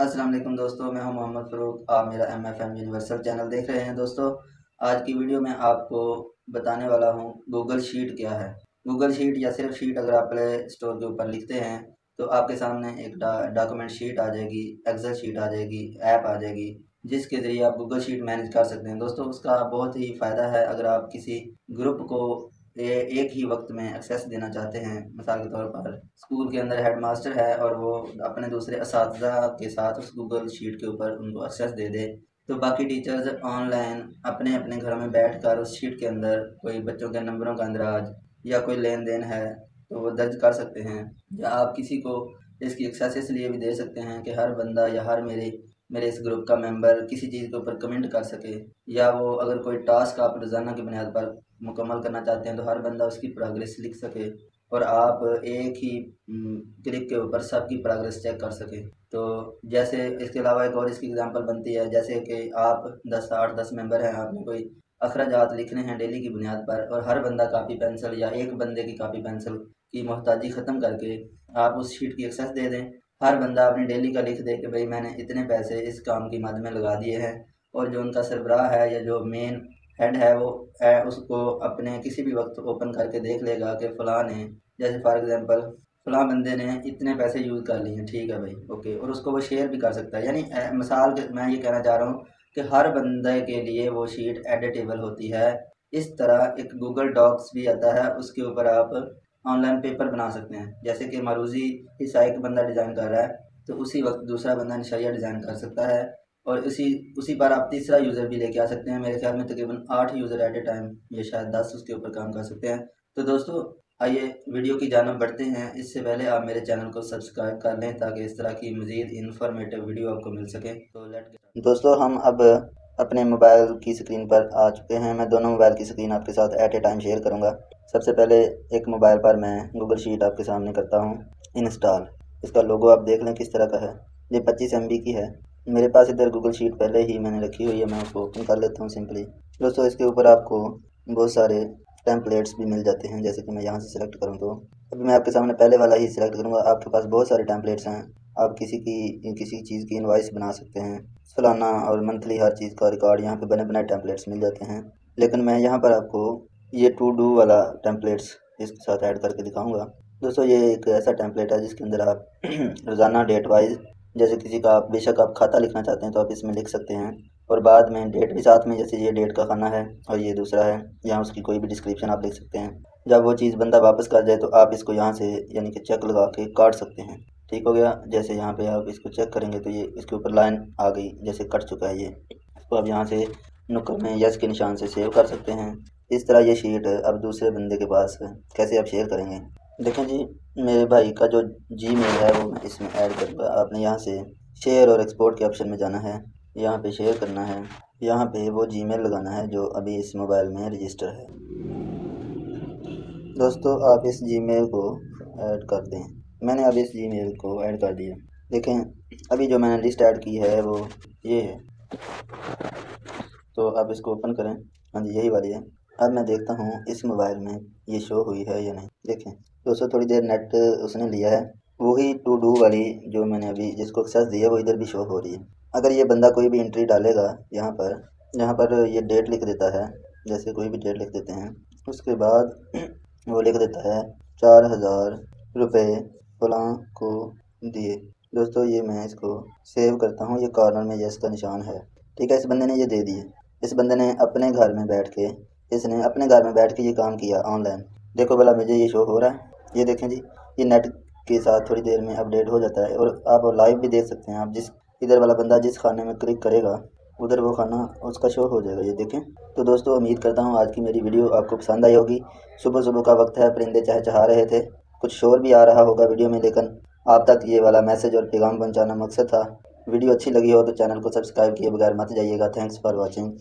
अस्सलाम वालेकुम दोस्तों, मैं हूं मोहम्मद फ़ारूक। आप मेरा MFM यूनिवर्सल चैनल देख रहे हैं। दोस्तों, आज की वीडियो में आपको बताने वाला हूं गूगल शीट क्या है। गूगल शीट या सिर्फ शीट अगर आप प्ले स्टोर के ऊपर लिखते हैं तो आपके सामने एक डॉक्यूमेंट शीट आ जाएगी, एक्सेल शीट आ जाएगी, ऐप आ जाएगी, जिसके ज़रिए आप गूगल शीट मैनेज कर सकते हैं। दोस्तों, उसका बहुत ही फ़ायदा है अगर आप किसी ग्रुप को एक ही वक्त में एक्सेस देना चाहते हैं। मिसाल के तौर पर स्कूल के अंदर हेड मास्टर है और वो अपने दूसरे असातिज़ा के साथ उस गूगल शीट के ऊपर उनको एक्सेस दे दे, तो बाकी टीचर्स ऑनलाइन अपने अपने घरों में बैठकर उस शीट के अंदर कोई बच्चों के नंबरों का अंदराज या कोई लेन देन है तो वो दर्ज कर सकते हैं। या आप किसी को इसकी एक्सेस इसलिए भी दे सकते हैं कि हर बंदा या हर मेरे इस ग्रुप का मेंबर किसी चीज़ के ऊपर कमेंट कर सके, या वो अगर कोई टास्क आप रोज़ाना की बुनियाद पर मुकम्मल करना चाहते हैं तो हर बंदा उसकी प्रोग्रेस लिख सके और आप एक ही क्लिक के ऊपर सबकी प्रोग्रेस चेक कर सके। तो जैसे इसके अलावा एक और इसकी एग्जांपल बनती है, जैसे कि आप 8-10 मेंबर हैं, आपने कोई अखराजात लिखने हैं डेली की बुनियाद पर और हर बंदा कापी पेंसिल या एक बंदे की कापी पेंसिल की मोहताजी ख़त्म करके आप उस शीट की एक्सेस दे दें। हर बंदा अपनी डेली का लिख दे कि भाई मैंने इतने पैसे इस काम की मद में लगा दिए हैं, और जो उनका सरबराह है या जो मेन हेड है वो उसको अपने किसी भी वक्त ओपन करके देख लेगा कि फ़लाँ ने, जैसे फॉर एग्ज़ाम्पल फ़लाँ बंदे ने इतने पैसे यूज़ कर लिए हैं, ठीक है भाई, ओके, और उसको वो शेयर भी कर सकता है। यानी मिसाल के मैं ये कहना चाह रहा हूँ कि हर बंदे के लिए वो शीट एडिटेबल होती है। इस तरह एक गूगल डॉक्स भी आता है, उसके ऊपर आप ऑनलाइन पेपर बना सकते हैं। जैसे कि मारूज़ी हिस्सा एक बंदा डिज़ाइन कर रहा है तो उसी वक्त दूसरा बंदा नशरिया डिज़ाइन कर सकता है, और उसी उसी पर आप तीसरा यूज़र भी लेके आ सकते हैं। मेरे ख्याल में तकरीबन 8 यूज़र एट ए टाइम या शायद 10 उसके ऊपर काम कर सकते हैं। तो दोस्तों, आइए वीडियो की जानिब बढ़ते हैं। इससे पहले आप मेरे चैनल को सब्सक्राइब कर लें ताकि इस तरह की मज़ीद इन्फॉर्मेटिव वीडियो आपको मिल सके। तो दोस्तों, हम अब अपने मोबाइल की स्क्रीन पर आ चुके हैं। मैं दोनों मोबाइल की स्क्रीन आपके साथ एट ए टाइम शेयर करूंगा। सबसे पहले एक मोबाइल पर मैं गूगल शीट आपके सामने करता हूं इंस्टॉल। इसका लोगो आप देख लें किस तरह का है। ये 25 MB की है। मेरे पास इधर गूगल शीट पहले ही मैंने रखी हुई है, मैं उसको ओपन कर लेता हूँ सिंपली। दोस्तों, इसके ऊपर आपको बहुत सारे टेम्पलेट्स भी मिल जाते हैं। जैसे कि मैं यहाँ से सिलेक्ट करूँ तो अभी मैं आपके सामने पहले वाला ही सिलेक्ट करूँगा। आपके पास बहुत सारे टेम्पलेट्स हैं। आप किसी चीज़ की इनवॉइस बना सकते हैं, सालाना और मंथली हर चीज़ का रिकॉर्ड यहाँ पे बने बनाए टेम्पलेट्स मिल जाते हैं। लेकिन मैं यहाँ पर आपको ये टू डू वाला टेम्पलेट्स इसके साथ ऐड करके दिखाऊंगा। दोस्तों, ये एक ऐसा टेम्पलेट है जिसके अंदर आप रोज़ाना डेट वाइज, जैसे किसी का आप बेशक आप खाता लिखना चाहते हैं तो आप इसमें लिख सकते हैं, और बाद में डेट भी साथ में, जैसे ये डेट का खाना है और ये दूसरा है, यहाँ उसकी कोई भी डिस्क्रिप्शन आप लिख सकते हैं। जब वो चीज़ बंदा वापस कर जाए तो आप इसको यहाँ से यानी कि चेक लगा के काट सकते हैं। ठीक हो गया। जैसे यहाँ पे आप इसको चेक करेंगे तो ये इसके ऊपर लाइन आ गई, जैसे कट चुका है ये। इसको आप यहाँ से नुक्कड़ में यस के निशान से सेव कर सकते हैं। इस तरह ये शीट अब दूसरे बंदे के पास कैसे आप शेयर करेंगे, देखें जी। मेरे भाई का जो जीमेल है वो मैं इसमें ऐड करूँगा। आपने यहाँ से शेयर और एक्सपोर्ट के ऑप्शन में जाना है, यहाँ पे शेयर करना है, यहाँ पे वो जीमेल लगाना है जो अभी इस मोबाइल में रजिस्टर है। दोस्तों, आप इस जीमेल को ऐड कर दें। मैंने अब इस जीमेल को ऐड कर दिया। देखें, अभी जो मैंने लिस्ट ऐड की है वो ये है। तो आप इसको ओपन करें। हाँ जी, यही वाली है। अब मैं देखता हूँ इस मोबाइल में ये शो हुई है या नहीं। देखें दोस्तों, थोड़ी देर नेट उसने लिया है। वही टू डू वाली जो मैंने अभी जिसको एक्सेस दिया वो इधर भी शो हो रही है। अगर ये बंदा कोई भी एंट्री डालेगा यहाँ पर ये डेट लिख देता है, जैसे कोई भी डेट लिख देते हैं, उसके बाद वो लिख देता है 4000 रुपये फलां को दिए। दोस्तों, ये मैं इसको सेव करता हूँ। ये कॉर्नर में यस का निशान है। ठीक है, इस बंदे ने ये दे दिए। इस बंदे ने अपने घर में बैठ के ये काम किया ऑनलाइन। देखो भला मुझे ये शो हो रहा है। ये देखें जी, ये नेट के साथ थोड़ी देर में अपडेट हो जाता है, और आप लाइव भी देख सकते हैं। आप जिस इधर वाला बंदा जिस खाने में क्लिक करेगा उधर वो खाना उसका शो हो जाएगा, ये देखें। तो दोस्तों, उम्मीद करता हूँ आज की मेरी वीडियो आपको पसंद आई होगी। सुबह सुबह का वक्त है, परिंदे चहचहा रहे थे, कुछ शोर भी आ रहा होगा वीडियो में, लेकिन आप तक ये वाला मैसेज और पैगाम पहुँचाना मकसद था। वीडियो अच्छी लगी हो तो चैनल को सब्सक्राइब किए बगैर मत जाइएगा। Thanks for watching.